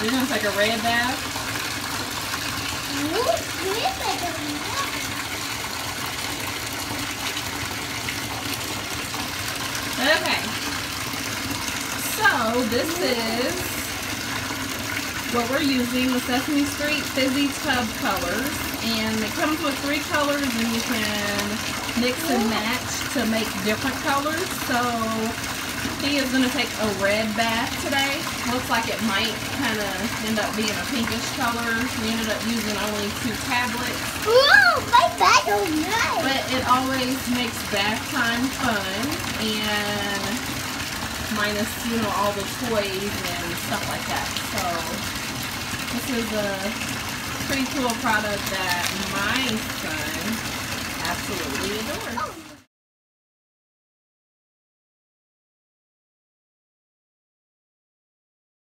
You're gonna take a red bath? Okay. So this is what we're using, the Sesame Street Fizzy Tub colors. And it comes with 3 colors and you can mix and match to make different colors. So he is going to take a red bath today. Looks like it might kind of end up being a pinkish color. We ended up using only 2 tablets. Ooh, my bag is nice. But it always makes bath time fun, and minus, you know, all the toys and stuff like that. So this is a pretty cool product that my son absolutely adores.